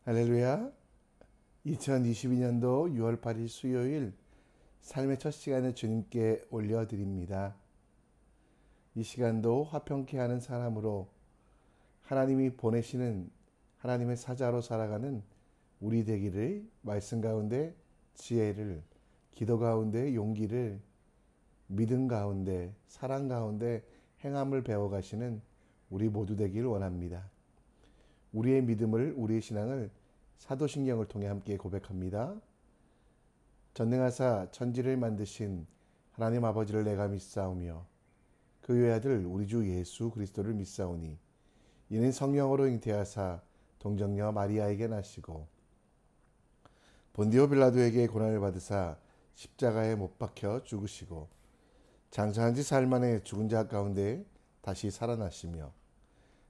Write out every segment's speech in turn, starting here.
할렐루야. 2022년도 6월 8일 수요일 삶의 첫 시간을 주님께 올려드립니다. 이 시간도 화평케 하는 사람으로 하나님이 보내시는 하나님의 사자로 살아가는 우리 되기를, 말씀 가운데 지혜를, 기도 가운데 용기를, 믿음 가운데 사랑 가운데 행함을 배워가시는 우리 모두 되기를 원합니다. 우리의 믿음을, 우리의 신앙을 사도신경을 통해 함께 고백합니다. 전능하사 천지를 만드신 하나님 아버지를 내가 믿사오며 그 외아들 우리 주 예수 그리스도를 믿사오니 이는 성령으로 잉태하사 동정녀 마리아에게 나시고 본디오 빌라도에게 고난을 받으사 십자가에 못 박혀 죽으시고 장사한 지 사흘 만에 죽은 자 가운데 다시 살아나시며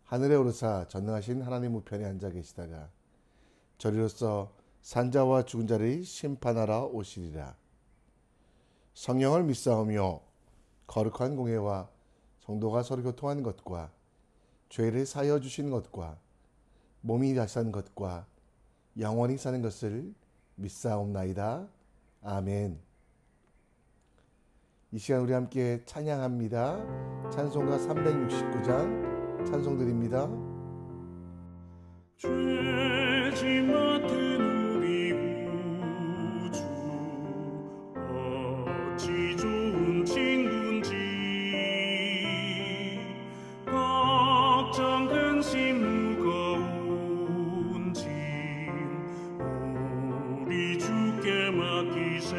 하늘에 오르사 전능하신 하나님 우편에 앉아 계시다가 저리로서 산자와 죽은 자를 심판하러 오시리라. 성령을 믿사오며 거룩한 공회와 성도가 서로 교통하는 것과 죄를 사하여 주시는 것과 몸이 다시 사는 것과 영원히 사는 것을 믿사옵나이다. 아멘. 이 시간 우리 함께 찬양합니다. 찬송가 369장 찬송 드립니다. 죄지 맡은 우리 구주 어찌 좋은 친구인지 걱정 근심 무거운 짐 우리 주께 맡기세.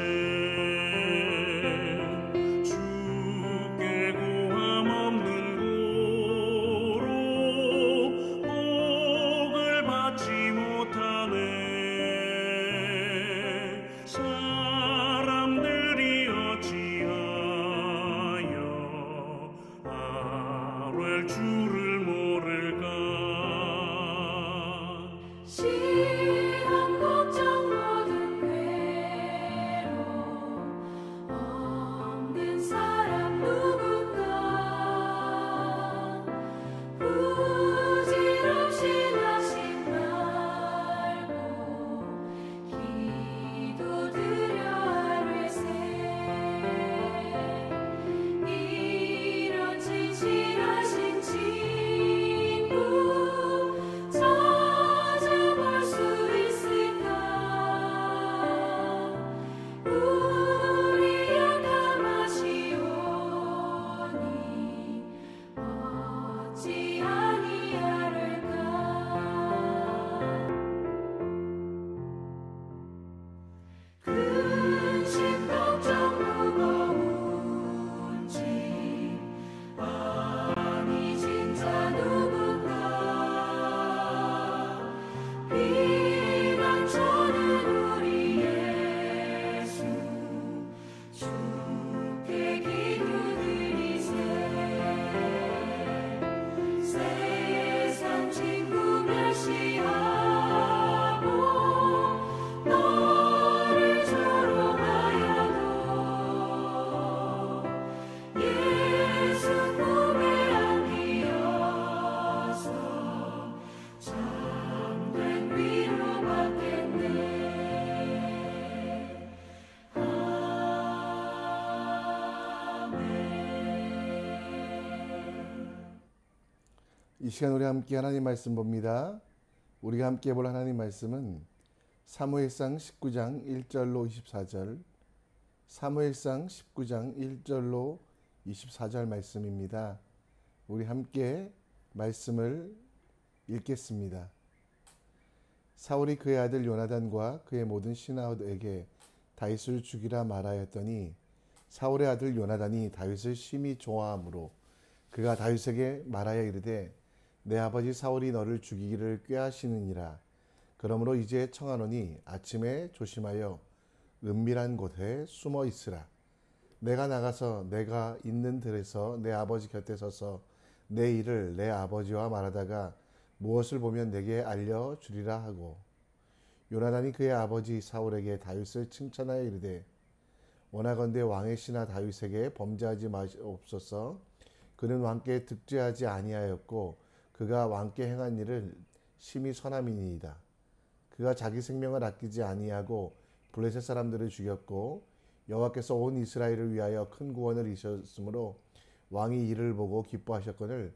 주를 모를까. 시험 걱정 모든 괴로움 없는 사람 누군가 부질없이 낙심 말고 기도드려 하루새 이런 진실하신 친구 찾아볼 수 있을까. 우리 약함 아시오니 어찌 아니하를까. 근심 걱정 무거운 짐 아니 진짜 누군가 비방쳐는 우리 예수 주께 기도드리세. 세상 친구 멸시하고 너를 조롱하여도 예수 품에 안기어서 참된 위로받겠네. 이 시간 우리 함께 하나님 말씀 봅니다. 우리가 함께 볼 하나님 말씀은 사무엘상 19장 1절로 24절, 사무엘상 19장 1절로 24절 말씀입니다. 우리 함께 말씀을 읽겠습니다. 사울이 그의 아들 요나단과 그의 모든 신하에게 다윗을 죽이라 말하였더니 사울의 아들 요나단이 다윗을 심히 좋아하므로 그가 다윗에게 말하여 이르되 내 아버지 사울이 너를 죽이기를 꾀하시느니라. 그러므로 이제 청하노니 아침에 조심하여 은밀한 곳에 숨어 있으라. 내가 나가서 내가 있는 들에서 내 아버지 곁에 서서 내 일을 내 아버지와 말하다가 무엇을 보면 내게 알려주리라 하고 요나단이 그의 아버지 사울에게 다윗을 칭찬하여 이르되 원하건대 왕의 신하 다윗에게 범죄하지 마옵소서. 그는 왕께 득죄하지 아니하였고 그가 왕께 행한 일을 심히 선함이니이다. 그가 자기 생명을 아끼지 아니하고 블레셋 사람들을 죽였고 여호와께서 온 이스라엘을 위하여 큰 구원을 이루셨으므로 왕이 이를 보고 기뻐하셨거늘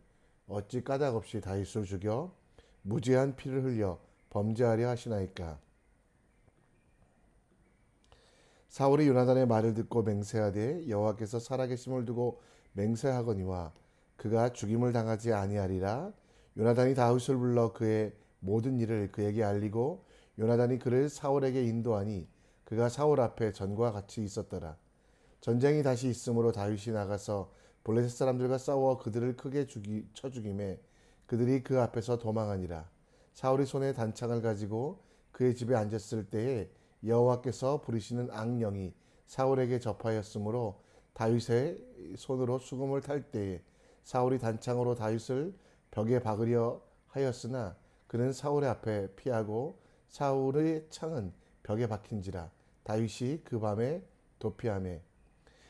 어찌 까닭없이 다윗을 죽여 무죄한 피를 흘려 범죄하려 하시나이까. 사울이 요나단의 말을 듣고 맹세하되 여호와께서 살아계심을 두고 맹세하거니와 그가 죽임을 당하지 아니하리라. 요나단이 다윗을 불러 그의 모든 일을 그에게 알리고 요나단이 그를 사울에게 인도하니 그가 사울 앞에 전과 같이 있었더라. 전쟁이 다시 있으므로 다윗이 나가서 블레셋 사람들과 싸워 그들을 크게 쳐 죽임에 그들이 그 앞에서 도망하니라. 사울이 손에 단창을 가지고 그의 집에 앉았을 때에 여호와께서 부리시는 악령이 사울에게 접하였으므로 다윗의 손으로 수금을 탈 때에 사울이 단창으로 다윗을 벽에 박으려 하였으나 그는 사울의 앞에 피하고 사울의 창은 벽에 박힌지라. 다윗이 그 밤에 도피하매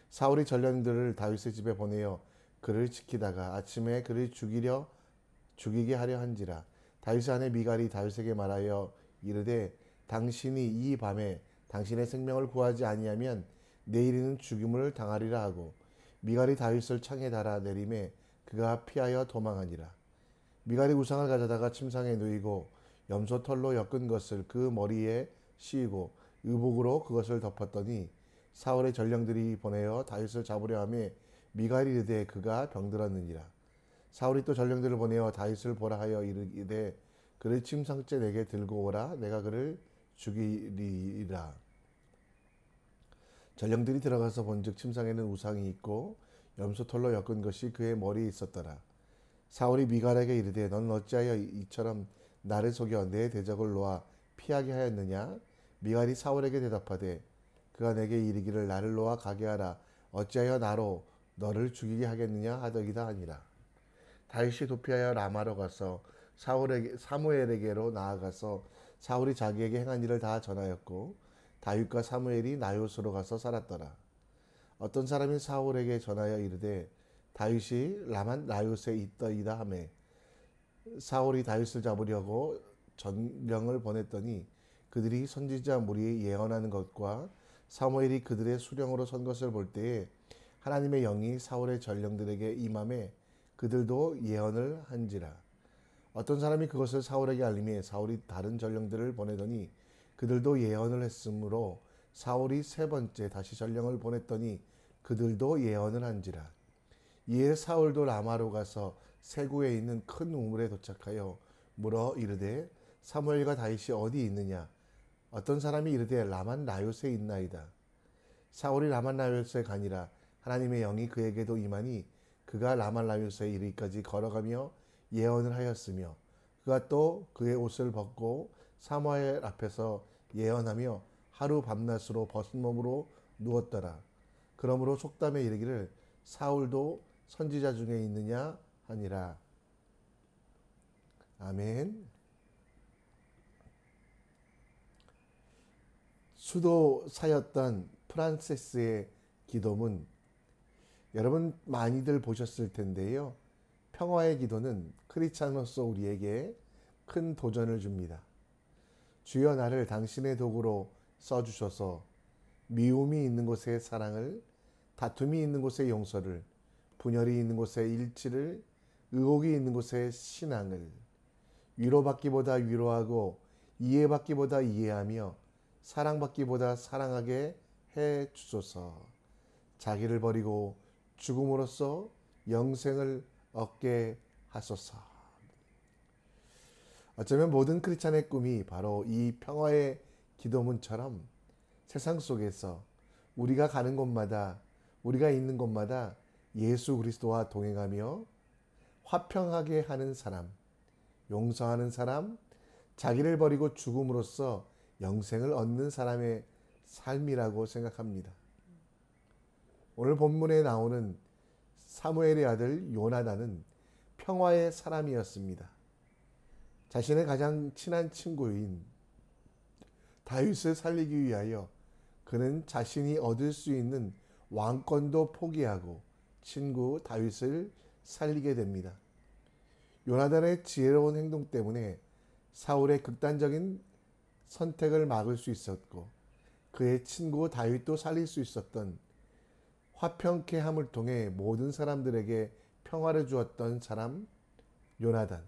사울이 전령들을 다윗의 집에 보내어 그를 지키다가 아침에 그를 죽이게 하려 한지라. 다윗의 아내 미갈이 다윗에게 말하여 이르되 당신이 이 밤에 당신의 생명을 구하지 아니하면 내일에는 죽임을 당하리라 하고 미갈이 다윗을 창에 달아 내림에 그가 피하여 도망하니라. 미갈이 우상을 가져다가 침상에 누이고 염소 털로 엮은 것을 그 머리에 씌우고 의복으로 그것을 덮었더니 사울의 전령들이 보내어 다윗을 잡으려 하며 미갈이 이르되 그가 병들었느니라. 사울이 또 전령들을 보내어 다윗을 보라 하여 이르되 그를 침상째 내게 들고 오라. 내가 그를 죽이리라. 전령들이 들어가서 본즉 침상에는 우상이 있고 염소털로 엮은 것이 그의 머리에 있었더라. 사울이 미갈에게 이르되 너는 어찌하여 이처럼 나를 속여 내 대적을 놓아 피하게 하였느냐. 미갈이 사울에게 대답하되 그가 내게 이르기를 나를 놓아 가게 하라. 어찌하여 나로 너를 죽이게 하겠느냐 하더이다 하니라. 다윗이 도피하여 라마로 가서 사무엘에게로 나아가서 사울이 자기에게 행한 일을 다 전하였고 다윗과 사무엘이 나요스로 가서 살았더라. 어떤 사람이 사울에게 전하여 이르되 다윗이 라만 나요스에 있더이다 하매 사울이 다윗을 잡으려고 전령을 보냈더니 그들이 선지자 무리에 예언하는 것과 사무엘이 그들의 수령으로 선 것을 볼 때에 하나님의 영이 사울의 전령들에게 임함에 그들도 예언을 한지라. 어떤 사람이 그것을 사울에게 알림해 사울이 다른 전령들을 보내더니 그들도 예언을 했으므로 사울이 세 번째 다시 전령을 보냈더니 그들도 예언을 한지라. 이에 사울도 라마로 가서 세구에 있는 큰 우물에 도착하여 물어 이르되 사무엘과 다윗이 어디 있느냐. 어떤 사람이 이르되 라만 나요스에 있나이다. 사울이 라만 나요스에 가니라. 하나님의 영이 그에게도 임하니 그가 라만 나요스에 이르기까지 걸어가며 예언을 하였으며 그가 또 그의 옷을 벗고 사무엘 앞에서 예언하며 하루 밤낮으로 벗은 몸으로 누웠더라. 그러므로 속담에 이르기를 사울도 선지자 중에 있느냐 하니라. 아멘. 수도사였던 프란세스의 기도문, 여러분 많이들 보셨을 텐데요. 평화의 기도는 크리스찬으로서 우리에게 큰 도전을 줍니다. 주여 나를 당신의 도구로 써주셔서 미움이 있는 곳에 사랑을, 다툼이 있는 곳에 용서를, 분열이 있는 곳에 일치를, 의혹이 있는 곳에 신앙을, 위로받기보다 위로하고 이해받기보다 이해하며 사랑받기보다 사랑하게 해 주소서. 자기를 버리고 죽음으로써 영생을 얻게 하소서. 어쩌면 모든 크리스찬의 꿈이 바로 이 평화의 기도문처럼 세상 속에서 우리가 가는 곳마다, 우리가 있는 곳마다 예수 그리스도와 동행하며 화평하게 하는 사람, 용서하는 사람, 자기를 버리고 죽음으로써 영생을 얻는 사람의 삶이라고 생각합니다. 오늘 본문에 나오는 사무엘의 아들 요나단은 평화의 사람이었습니다. 자신의 가장 친한 친구인 다윗을 살리기 위하여 그는 자신이 얻을 수 있는 왕권도 포기하고 친구 다윗을 살리게 됩니다. 요나단의 지혜로운 행동 때문에 사울의 극단적인 선택을 막을 수 있었고 그의 친구 다윗도 살릴 수 있었던 화평케 함을 통해 모든 사람들에게 평화를 주었던 사람 요나단.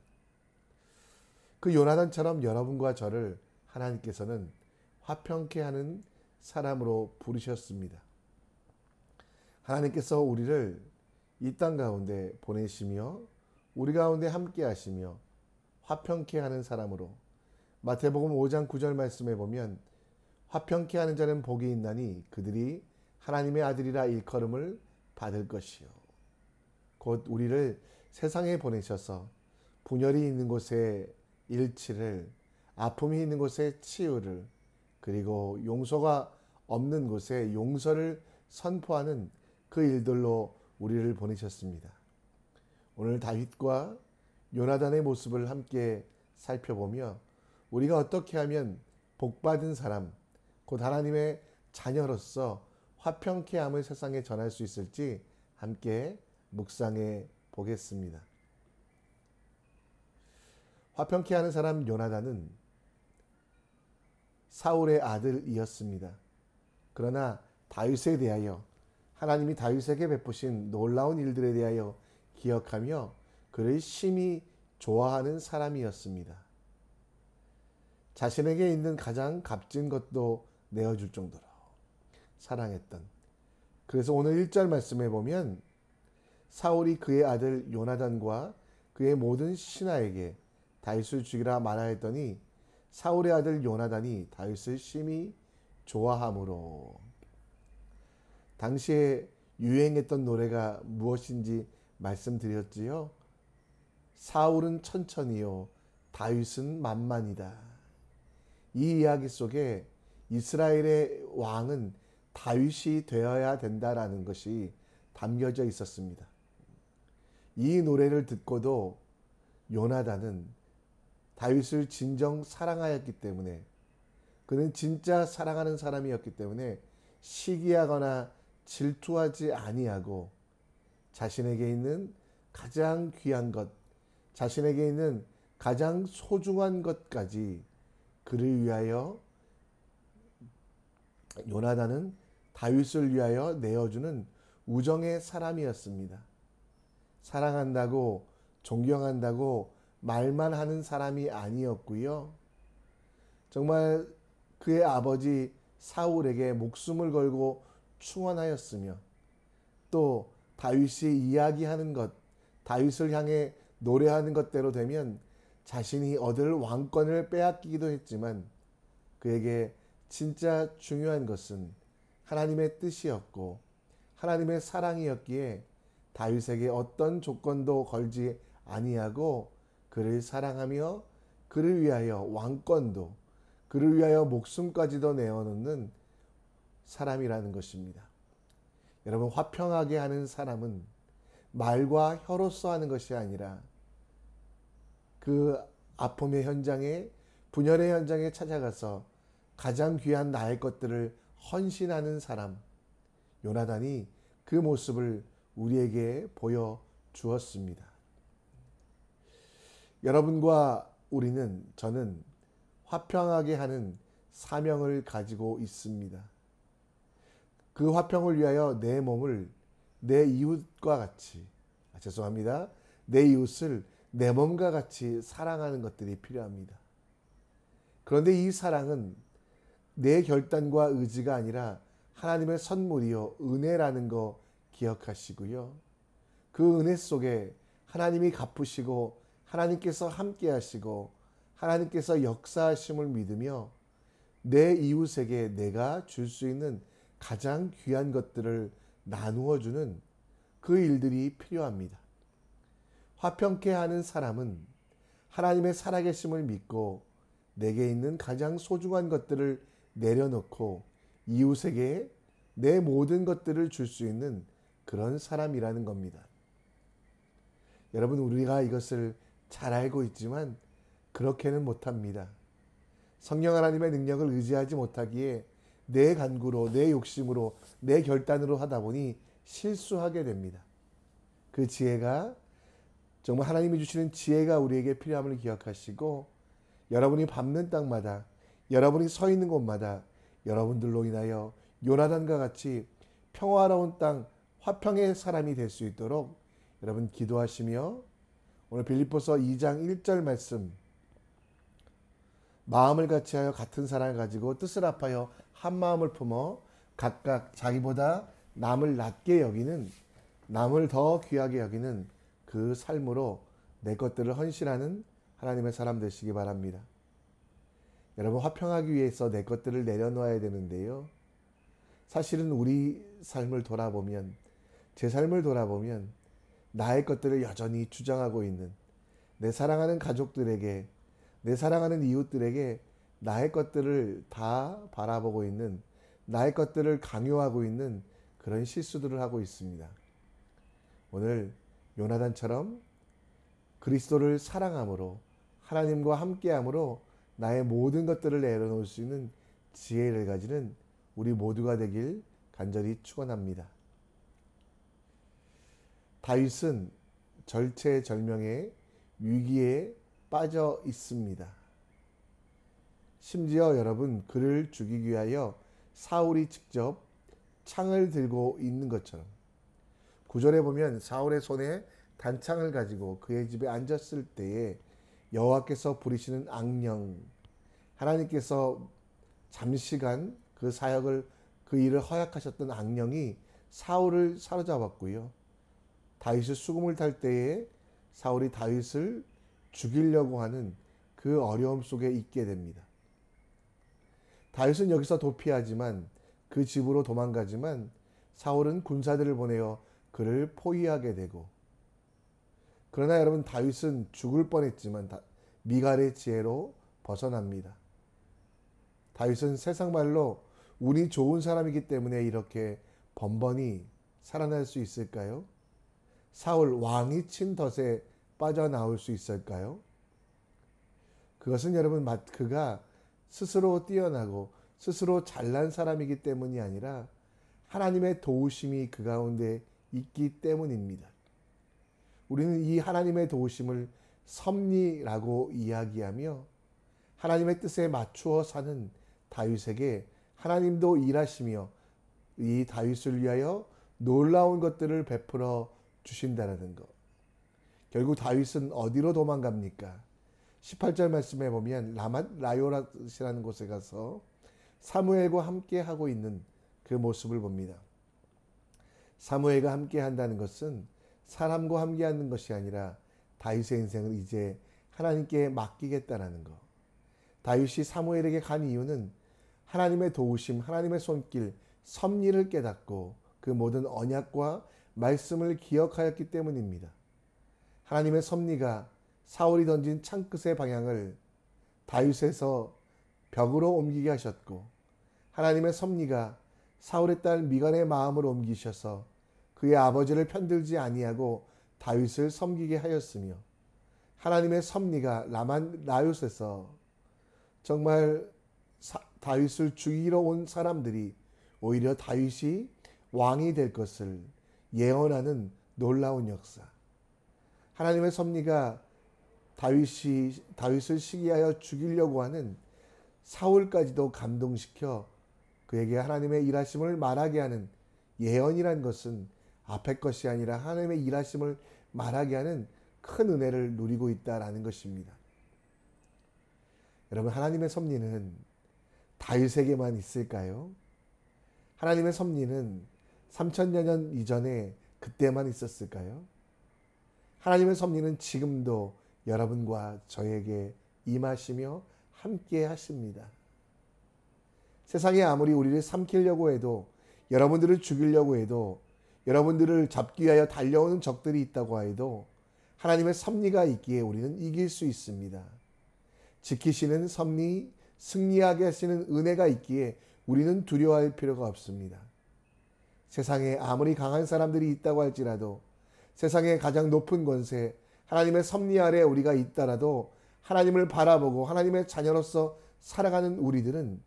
그 요나단처럼 여러분과 저를 하나님께서는 화평케 하는 사람으로 부르셨습니다. 하나님께서 우리를 이 땅 가운데 보내시며 우리 가운데 함께 하시며 화평케 하는 사람으로 마태복음 5장 9절 말씀에 보면 화평케 하는 자는 복이 있나니 그들이 하나님의 아들이라 일컬음을 받을 것이요. 곧 우리를 세상에 보내셔서 분열이 있는 곳에 일치를, 아픔이 있는 곳에 치유를, 그리고 용서가 없는 곳에 용서를 선포하는 그 일들로 우리를 보내셨습니다. 오늘 다윗과 요나단의 모습을 함께 살펴보며 우리가 어떻게 하면 복받은 사람, 곧 하나님의 자녀로서 화평케 함을 세상에 전할 수 있을지 함께 묵상해 보겠습니다. 화평케 하는 사람 요나단은 사울의 아들이었습니다. 그러나 다윗에 대하여 하나님이 다윗에게 베푸신 놀라운 일들에 대하여 기억하며 그를 심히 좋아하는 사람이었습니다. 자신에게 있는 가장 값진 것도 내어줄 정도로 사랑했던. 그래서 오늘 1절 말씀에 보면 사울이 그의 아들 요나단과 그의 모든 신하에게 다윗을 죽이라 말하였더니 사울의 아들 요나단이 다윗을 심히 좋아함으로. 당시에 유행했던 노래가 무엇인지 말씀드렸지요. 사울은 천천히요 다윗은 만만이다. 이 이야기 속에 이스라엘의 왕은 다윗이 되어야 된다라는 것이 담겨져 있었습니다. 이 노래를 듣고도 요나단은 다윗을 진정 사랑하였기 때문에, 그는 진짜 사랑하는 사람이었기 때문에 시기하거나 질투하지 아니하고 자신에게 있는 가장 귀한 것, 자신에게 있는 가장 소중한 것까지 그를 위하여, 요나단은 다윗을 위하여 내어주는 우정의 사람이었습니다. 사랑한다고 존경한다고 말만 하는 사람이 아니었고요. 정말 그의 아버지 사울에게 목숨을 걸고 충원하였으며 또 다윗이 이야기하는 것, 다윗을 향해 노래하는 것대로 되면 자신이 얻을 왕권을 빼앗기기도 했지만 그에게 진짜 중요한 것은 하나님의 뜻이었고 하나님의 사랑이었기에 다윗에게 어떤 조건도 걸지 아니하고 그를 사랑하며 그를 위하여 왕권도, 그를 위하여 목숨까지도 내어놓는 사람이라는 것입니다. 여러분, 화평하게 하는 사람은 말과 혀로서 하는 것이 아니라 그 아픔의 현장에, 분열의 현장에 찾아가서 가장 귀한 나의 것들을 헌신하는 사람, 요나단이 그 모습을 우리에게 보여주었습니다. 여러분과 우리는, 저는 화평하게 하는 사명을 가지고 있습니다. 그 화평을 위하여 내 몸을 내 이웃과 같이, 내 이웃을 내 몸과 같이 사랑하는 것들이 필요합니다. 그런데 이 사랑은 내 결단과 의지가 아니라 하나님의 선물이요 은혜라는 거 기억하시고요. 그 은혜 속에 하나님이 갚으시고 하나님께서 함께 하시고 하나님께서 역사하심을 믿으며 내 이웃에게 내가 줄 수 있는 가장 귀한 것들을 나누어 주는 그 일들이 필요합니다. 화평케 하는 사람은 하나님의 살아계심을 믿고 내게 있는 가장 소중한 것들을 내려놓고 이웃에게 내 모든 것들을 줄 수 있는 그런 사람이라는 겁니다. 여러분, 우리가 이것을 잘 알고 있지만 그렇게는 못합니다. 성령 하나님의 능력을 의지하지 못하기에 내 간구로, 내 욕심으로, 내 결단으로 하다 보니 실수하게 됩니다. 그 지혜가, 정말 하나님이 주시는 지혜가 우리에게 필요함을 기억하시고 여러분이 밟는 땅마다 여러분이 서 있는 곳마다 여러분들로 인하여 요나단과 같이 평화로운 땅, 화평의 사람이 될 수 있도록 여러분 기도하시며, 오늘 빌립보서 2장 1절 말씀, 마음을 같이하여 같은 사랑을 가지고 뜻을 합하여 한 마음을 품어 각각 자기보다 남을 낮게 여기는, 남을 더 귀하게 여기는 그 삶으로 내 것들을 헌신하는 하나님의 사람 되시기 바랍니다. 여러분, 화평하기 위해서 내 것들을 내려놓아야 되는데요. 사실은 우리 삶을 돌아보면, 제 삶을 돌아보면 나의 것들을 여전히 주장하고 있는, 내 사랑하는 가족들에게, 내 사랑하는 이웃들에게 나의 것들을 다 바라보고 있는, 나의 것들을 강요하고 있는 그런 실수들을 하고 있습니다. 오늘 요나단처럼 그리스도를 사랑함으로, 하나님과 함께함으로 나의 모든 것들을 내려놓을 수 있는 지혜를 가지는 우리 모두가 되길 간절히 축원합니다. 다윗은 절체절명의 위기에 빠져 있습니다. 심지어 여러분, 그를 죽이기 위하여 사울이 직접 창을 들고 있는 것처럼, 9절에 보면 사울의 손에 단창을 가지고 그의 집에 앉았을 때에 여호와께서 부리시는 악령, 하나님께서 잠시간 그 사역을, 그 일을 허약하셨던 악령이 사울을 사로잡았고요. 다윗이 수금을 탈 때에 사울이 다윗을 죽이려고 하는 그 어려움 속에 있게 됩니다. 다윗은 여기서 도피하지만, 그 집으로 도망가지만 사울은 군사들을 보내어 그를 포위하게 되고, 그러나 여러분, 다윗은 죽을 뻔했지만 미갈의 지혜로 벗어납니다. 다윗은 세상 말로 운이 좋은 사람이기 때문에 이렇게 번번이 살아날 수 있을까요? 사울 왕이 친 덫에 빠져나올 수 있을까요? 그것은 여러분, 그가 스스로 뛰어나고 스스로 잘난 사람이기 때문이 아니라 하나님의 도우심이 그 가운데 있기 때문입니다. 우리는 이 하나님의 도우심을 섭리라고 이야기하며, 하나님의 뜻에 맞추어 사는 다윗에게 하나님도 일하시며 이 다윗을 위하여 놀라운 것들을 베풀어 주신다는 것. 결국 다윗은 어디로 도망갑니까? 18절 말씀에 보면 라맛 라요랏이라는 곳에 가서 사무엘과 함께 하고 있는 그 모습을 봅니다. 사무엘과 함께 한다는 것은 사람과 함께 하는 것이 아니라 다윗의 인생을 이제 하나님께 맡기겠다라는 것. 다윗이 사무엘에게 간 이유는 하나님의 도우심, 하나님의 손길, 섭리를 깨닫고 그 모든 언약과 말씀을 기억하였기 때문입니다. 하나님의 섭리가 사울이 던진 창끝의 방향을 다윗에서 벽으로 옮기게 하셨고, 하나님의 섭리가 사울의 딸 미갈의 마음을 옮기셔서 그의 아버지를 편들지 아니하고 다윗을 섬기게 하였으며, 하나님의 섭리가 라만 라요스에서 정말 다윗을 죽이러 온 사람들이 오히려 다윗이 왕이 될 것을 예언하는 놀라운 역사. 하나님의 섭리가 다윗을 시기하여 죽이려고 하는 사울까지도 감동시켜 그에게 하나님의 일하심을 말하게 하는 예언이란 것은 앞의 것이 아니라 하나님의 일하심을 말하게 하는 큰 은혜를 누리고 있다라는 것입니다. 여러분, 하나님의 섭리는 다윗에게만 있을까요? 하나님의 섭리는 3000여 년 이전에 그때만 있었을까요? 하나님의 섭리는 지금도 여러분과 저에게 임하시며 함께 하십니다. 세상에 아무리 우리를 삼키려고 해도, 여러분들을 죽이려고 해도, 여러분들을 잡기 위하여 달려오는 적들이 있다고 해도 하나님의 섭리가 있기에 우리는 이길 수 있습니다. 지키시는 섭리, 승리하게 하시는 은혜가 있기에 우리는 두려워할 필요가 없습니다. 세상에 아무리 강한 사람들이 있다고 할지라도, 세상의 가장 높은 권세, 하나님의 섭리 아래 우리가 있더라도 하나님을 바라보고 하나님의 자녀로서 살아가는 우리들은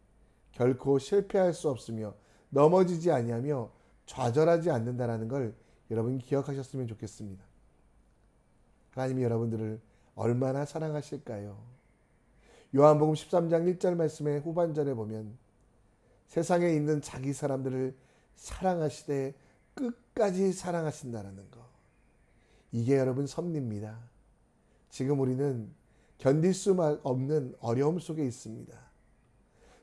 결코 실패할 수 없으며 넘어지지 아니하며 좌절하지 않는다는 걸 여러분 기억하셨으면 좋겠습니다. 하나님이 여러분들을 얼마나 사랑하실까요? 요한복음 13장 1절 말씀의 후반절에 보면 세상에 있는 자기 사람들을 사랑하시되 끝까지 사랑하신다라는 거. 이게 여러분 섭리입니다. 지금 우리는 견딜 수 없는 어려움 속에 있습니다.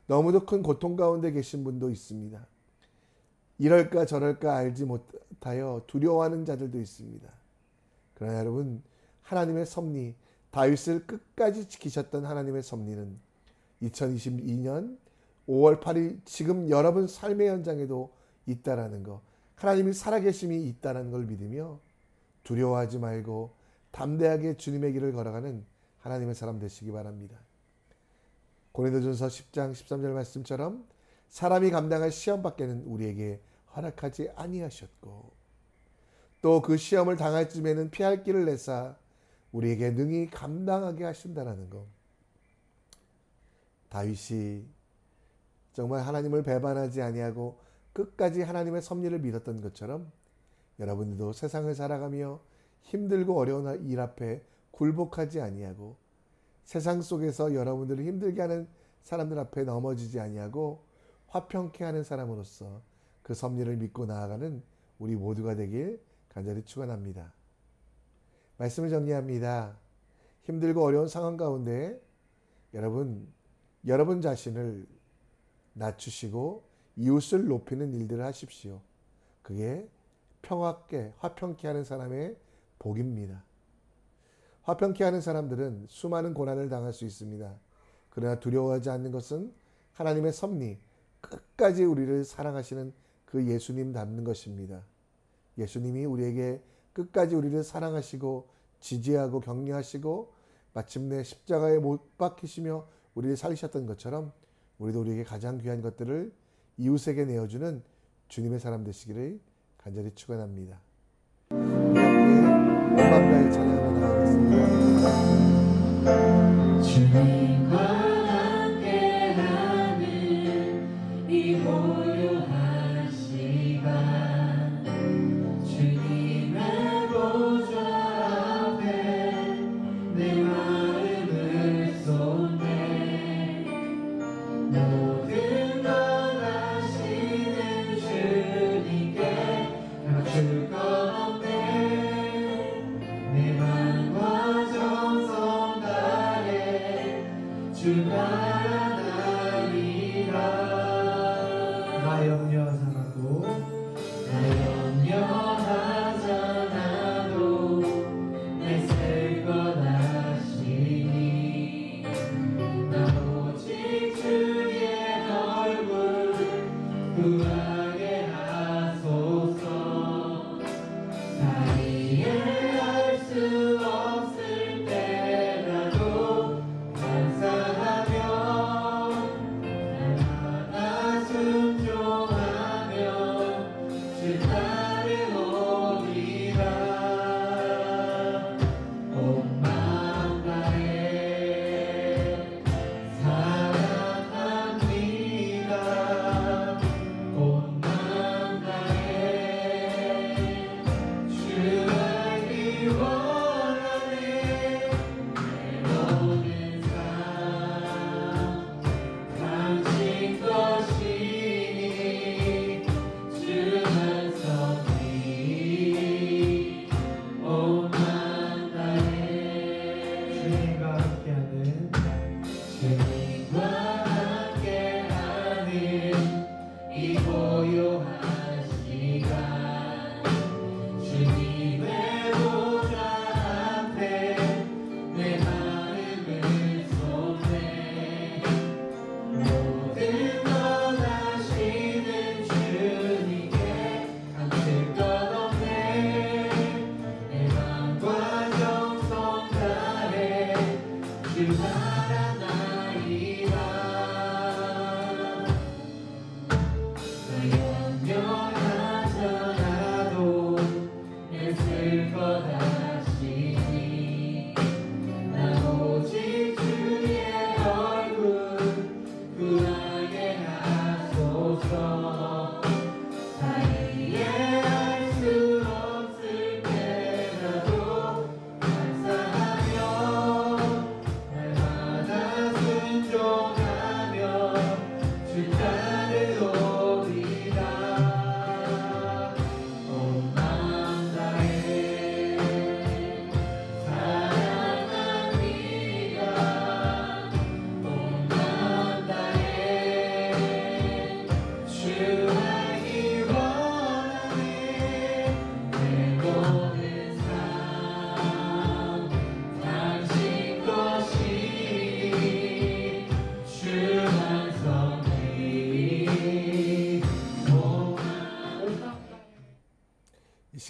너무도 큰 고통 가운데 계신 분도 있습니다. 이럴까 저럴까 알지 못하여 두려워하는 자들도 있습니다. 그러나 여러분, 하나님의 섭리, 다윗을 끝까지 지키셨던 하나님의 섭리는 2022년 5월 8일 지금 여러분 삶의 현장에도 있다라는 거, 하나님이 살아계심이 있다는 걸 믿으며 두려워하지 말고 담대하게 주님의 길을 걸어가는 하나님의 사람 되시기 바랍니다. 고린도전서 10장 13절 말씀처럼 사람이 감당할 시험 밖에는 우리에게 허락하지 아니하셨고 또 그 시험을 당할 쯤에는 피할 길을 내사 우리에게 능히 감당하게 하신다라는 것. 다윗이 정말 하나님을 배반하지 아니하고 끝까지 하나님의 섭리를 믿었던 것처럼 여러분들도 세상을 살아가며 힘들고 어려운 일 앞에 굴복하지 아니하고 세상 속에서 여러분들을 힘들게 하는 사람들 앞에 넘어지지 아니하고 화평케 하는 사람으로서 그 섭리를 믿고 나아가는 우리 모두가 되길 간절히 축원합니다. 말씀을 정리합니다. 힘들고 어려운 상황 가운데 여러분 자신을 낮추시고 이웃을 높이는 일들을 하십시오. 그게 평화롭게 화평케 하는 사람의 복입니다. 화평케 하는 사람들은 수많은 고난을 당할 수 있습니다. 그러나 두려워하지 않는 것은 하나님의 섭리, 끝까지 우리를 사랑하시는 그 예수님 닮는 것입니다. 예수님이 우리에게 끝까지 우리를 사랑하시고 지지하고 격려하시고 마침내 십자가에 못 박히시며 우리를 살리셨던 것처럼 우리도 우리에게 가장 귀한 것들을 이웃에게 내어주는 주님의 사람 되시기를 간절히 축원합니다. 온 마음 다해 찬양하며 나아가겠습니다. 주님과 함께하는 이 고요한 시간 주님의 보좌 앞에 내 마음을 쏟네 모든 것 아시는 주님께 감출 것 없네 내 맘과 정성 다해 주 바라나이다 나 염려하잖아도 애쓸 것 아시니 나 오직 주의 얼굴 구하게 하소서 다 이해할 수 없을 때라도 감사하며 날마다 순종하며 주 따르오리라 온 마음 다해 사랑합니다 온 마음 다해 주 알기 원하네 내 모든 삶 당신 것이니 주만 섭리 온 마음 다해 주님과 함께하는 이 고요한 시간 주님의 보좌 앞에 내 마음을 쏟네 모든 것 아시는 주님께 감출 것 없네 내 맘과 정성 다해 주 바라나이다 나 염려하잖아도 애쓸 것 아시니 나 오직 주의 얼굴 구하게 하소서 다 이해할 수 없을 때라도 감사하며 날마다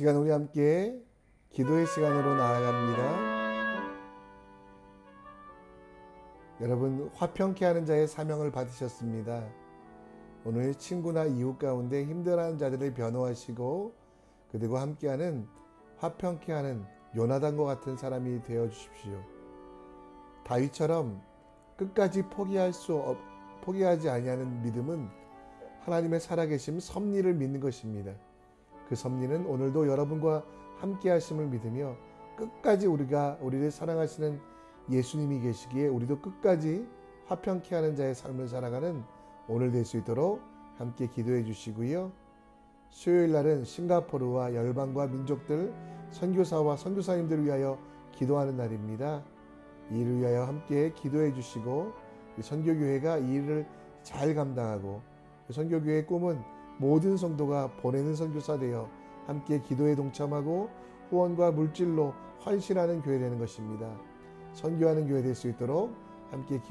시간 우리 함께 기도의 시간으로 나아갑니다. 여러분, 화평케 하는 자의 사명을 받으셨습니다. 오늘 친구나 이웃 가운데 힘들어하는 자들을 변호하시고 그들과 함께하는 화평케 하는 요나단과 같은 사람이 되어 주십시오. 다윗처럼 끝까지 포기하지 아니하는 믿음은 하나님의 살아계심 섭리를 믿는 것입니다. 그 섭리는 오늘도 여러분과 함께 하심을 믿으며 끝까지 우리를 사랑하시는 예수님이 계시기에 우리도 끝까지 화평케 하는 자의 삶을 살아가는 오늘 될 수 있도록 함께 기도해 주시고요. 수요일 날은 싱가포르와 열방과 민족들 선교사와 선교사님들을 위하여 기도하는 날입니다. 이 일을 위하여 함께 기도해 주시고 선교교회가 이 일을 잘 감당하고 선교교회의 꿈은 모든 성도가 보내는 선교사 되어 함께 기도에 동참하고 후원과 물질로 헌신하는 교회 되는 것입니다. 선교하는 교회 될 수 있도록 함께 기도